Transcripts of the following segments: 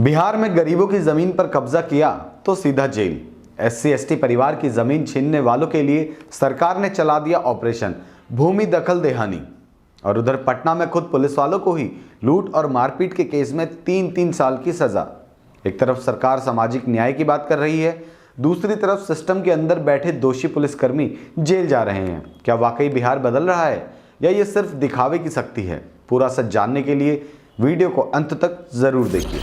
बिहार में गरीबों की जमीन पर कब्जा किया तो सीधा जेल। SC/ST परिवार की जमीन छीनने वालों के लिए सरकार ने चला दिया ऑपरेशन भूमि दखल देहानी। और उधर पटना में खुद पुलिस वालों को ही लूट और मारपीट के केस में 3-3 साल की सजा। एक तरफ सरकार सामाजिक न्याय की बात कर रही है, दूसरी तरफ सिस्टम के अंदर बैठे दोषी पुलिसकर्मी जेल जा रहे हैं। क्या वाकई बिहार बदल रहा है या ये सिर्फ दिखावे की शक्ति है? पूरा सच जानने के लिए वीडियो को अंत तक जरूर देखिए।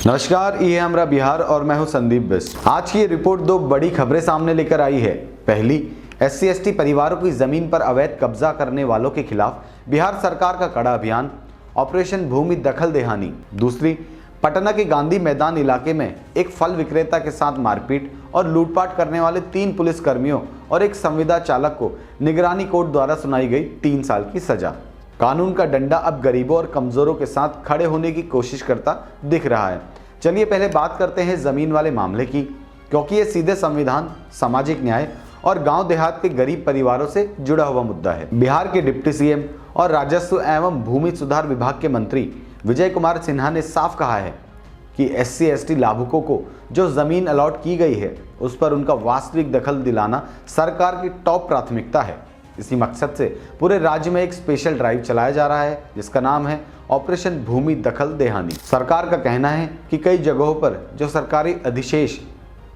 नमस्कार, ये है हमारा बिहार और मैं हूं संदीप बिष्ट। आज की ये रिपोर्ट दो बड़ी खबरें सामने लेकर आई है। पहली, SC/ST परिवारों की जमीन पर अवैध कब्जा करने वालों के खिलाफ बिहार सरकार का कड़ा अभियान ऑपरेशन भूमि दखल देहानी। दूसरी, पटना के गांधी मैदान इलाके में एक फल विक्रेता के साथ मारपीट और लूटपाट करने वाले 3 पुलिसकर्मियों और एक संविदा चालक को निगरानी कोर्ट द्वारा सुनाई गई 3 साल की सजा। कानून का डंडा अब गरीबों और कमजोरों के साथ खड़े होने की कोशिश करता दिख रहा है। चलिए पहले बात करते हैं जमीन वाले मामले की, क्योंकि ये सीधे संविधान, सामाजिक न्याय और गांव देहात के गरीब परिवारों से जुड़ा हुआ मुद्दा है। बिहार के डिप्टी CM और राजस्व एवं भूमि सुधार विभाग के मंत्री विजय कुमार सिन्हा ने साफ कहा है कि SC/ST लाभुकों को जो जमीन अलॉट की गई है उस पर उनका वास्तविक दखल दिलाना सरकार की टॉप प्राथमिकता है। इसी मकसद से पूरे राज्य में एक स्पेशल ड्राइव चलाया जा रहा है जिसका नाम है ऑपरेशन भूमि दखल देहानी। सरकार का कहना है कि कई जगहों पर जो सरकारी अधिशेष,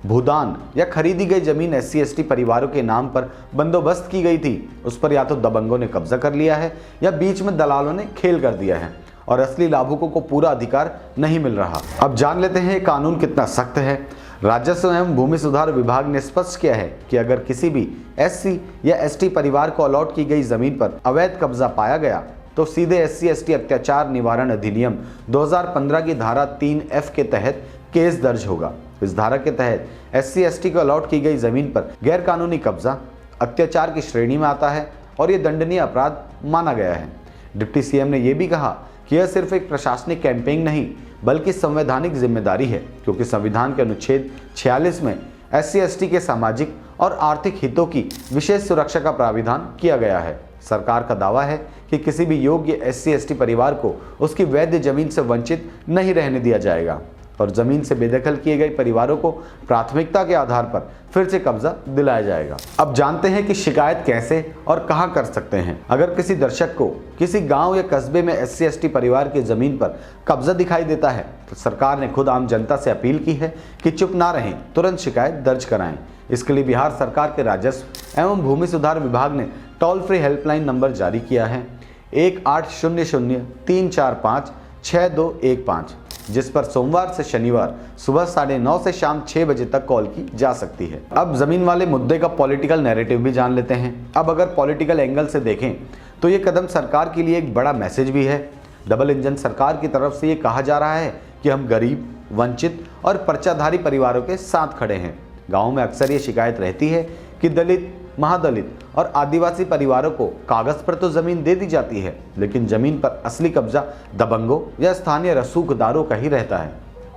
भूदान या खरीदी गई जमीन SC/ST परिवारों के नाम पर बंदोबस्त की गई थी उस पर या तो दबंगों ने कब्जा कर लिया है या बीच में दलालों ने खेल कर दिया है और असली लाभुकों को पूरा अधिकार नहीं मिल रहा। अब जान लेते हैं कानून कितना सख्त है। राजस्व एवं भूमि सुधार विभाग ने स्पष्ट किया है कि अगर किसी भी SC या ST परिवार को अलॉट की गई जमीन पर अवैध कब्जा पाया गया तो सीधे SC/ST अत्याचार निवारण अधिनियम 2015 की धारा 3F के तहत केस दर्ज होगा। इस धारा के तहत SC/ST को अलॉट की गई जमीन पर गैरकानूनी कब्जा अत्याचार की श्रेणी में आता है और ये दंडनीय अपराध माना गया है। डिप्टी CM ने यह भी कहा कि यह सिर्फ एक प्रशासनिक कैंपेन नहीं बल्कि संवैधानिक जिम्मेदारी है, क्योंकि संविधान के अनुच्छेद 46 में SC/ST के सामाजिक और आर्थिक हितों की विशेष सुरक्षा का प्राविधान किया गया है। सरकार का दावा है कि किसी भी योग्य SC/ST परिवार को उसकी वैध जमीन से वंचित नहीं रहने दिया जाएगा और जमीन से बेदखल किए गए परिवारों को प्राथमिकता के आधार पर फिर से कब्जा दिलाया जाएगा। अब जानते हैं कि शिकायत कैसे और कहां कर सकते हैं। अगर किसी दर्शक को किसी गांव या कस्बे में SC/ST परिवार की जमीन पर कब्जा दिखाई देता है तो सरकार ने खुद आम जनता से अपील की है कि चुप ना रहें, तुरंत शिकायत दर्ज कराएं। इसके लिए बिहार सरकार के राजस्व एवं भूमि सुधार विभाग ने टोल फ्री हेल्पलाइन नंबर जारी किया है 1800-345-6215, जिस पर सोमवार से शनिवार सुबह 9:30 से शाम 6 बजे तक कॉल की जा सकती है। अब जमीन वाले मुद्दे का पॉलिटिकल नैरेटिव भी जान लेते हैं। अब अगर पॉलिटिकल एंगल से देखें तो ये कदम सरकार के लिए एक बड़ा मैसेज भी है। डबल इंजन सरकार की तरफ से ये कहा जा रहा है कि हम गरीब, वंचित और पर्चाधारी परिवारों के साथ खड़े हैं। गाँव में अक्सर ये शिकायत रहती है कि दलित, महादलित और आदिवासी परिवारों को कागज पर तो जमीन दे दी जाती है लेकिन जमीन पर असली कब्जा दबंगों या स्थानीय रसूखदारों का ही रहता है।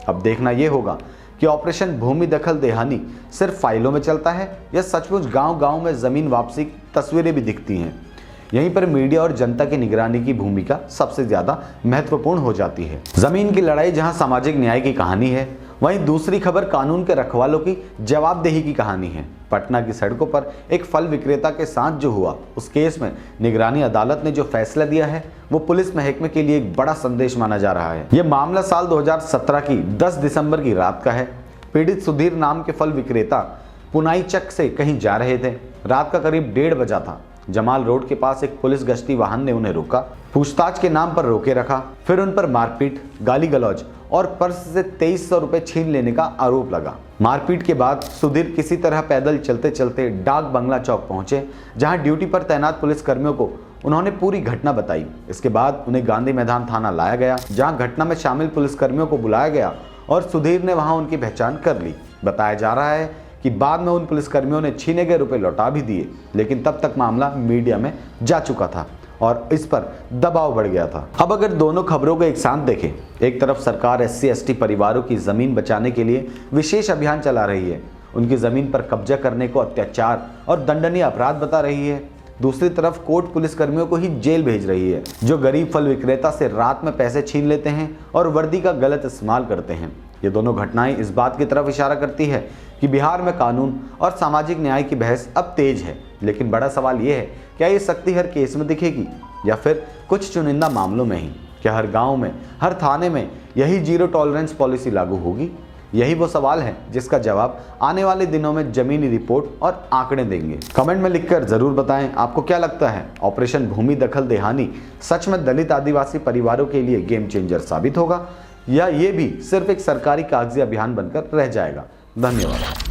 अब देखना यह होगा कि ऑपरेशन भूमि दखल देहानी सिर्फ फाइलों में चलता है या सचमुच गांव-गांव में जमीन वापसी की तस्वीरें भी दिखती हैं। यहीं पर मीडिया और जनता की निगरानी की भूमिका सबसे ज्यादा महत्वपूर्ण हो जाती है। जमीन की लड़ाई जहां सामाजिक न्याय की कहानी है, वहीं दूसरी खबर कानून के रखवालों की जवाबदेही की कहानी है। पटना की सड़कों पर एक फल विक्रेता के साथ जो हुआ उस केस में निगरानी अदालत ने जो फैसला दिया है वो पुलिस महकमे के लिए एक बड़ा संदेश माना जा रहा है। यह मामला साल 2017 की 10 दिसंबर की रात का है। पीड़ित सुधीर नाम के फल विक्रेता पुनाईचक से कहीं जा रहे थे। रात का करीब 1:30 बजा था। जमाल रोड के पास एक पुलिस गश्ती वाहन ने उन्हें रोका, पूछताछ के नाम पर रोके रखा, फिर उन पर मारपीट, गाली गलौज और पर्स से 2300 रुपए छीन लेने का आरोप लगा। मारपीट के बाद सुधीर किसी तरह पैदल चलते चलते डाक बंगला चौक पहुंचे, जहां ड्यूटी पर तैनात पुलिसकर्मियों को उन्होंने पूरी घटना बताई। इसके बाद उन्हें गांधी मैदान थाना लाया गया, जहां घटना में शामिल पुलिसकर्मियों को बुलाया गया और सुधीर ने वहां उनकी पहचान कर ली। बताया जा रहा है कि बाद में उन पुलिसकर्मियों ने छीने गए रुपए लौटा भी दिए, लेकिन तब तक मामला मीडिया में जा चुका था और इस पर दबाव बढ़ गया था। अब अगर दोनों खबरों को एक साथ देखें, एक तरफ सरकार SC/ST परिवारों की जमीन बचाने के लिए विशेष अभियान चला रही है, उनकी जमीन पर कब्जा करने को अत्याचार और दंडनीय अपराध बता रही है। दूसरी तरफ कोर्ट पुलिस कर्मियों को ही जेल भेज रही है, जो गरीब फल विक्रेता से रात में पैसे छीन लेते हैं और वर्दी का गलत इस्तेमाल करते हैं। ये दोनों घटनाएं इस बात की तरफ इशारा करती है कि बिहार में कानून और सामाजिक न्याय की बहस अब तेज है। लेकिन बड़ा सवाल यह है, क्या ये सख्ती हर केस में दिखेगी या फिर कुछ चुनिंदा मामलों में ही? क्या हर गांव में, हर थाने में यही जीरो टॉलरेंस पॉलिसी लागू होगी? यही वो सवाल है जिसका जवाब आने वाले दिनों में जमीनी रिपोर्ट और आंकड़े देंगे। कमेंट में लिखकर जरूर बताएं आपको क्या लगता है, ऑपरेशन भूमि दखल देहानी सच में दलित आदिवासी परिवारों के लिए गेम चेंजर साबित होगा या ये भी सिर्फ एक सरकारी कागजी अभियान बनकर रह जाएगा? धन्यवाद।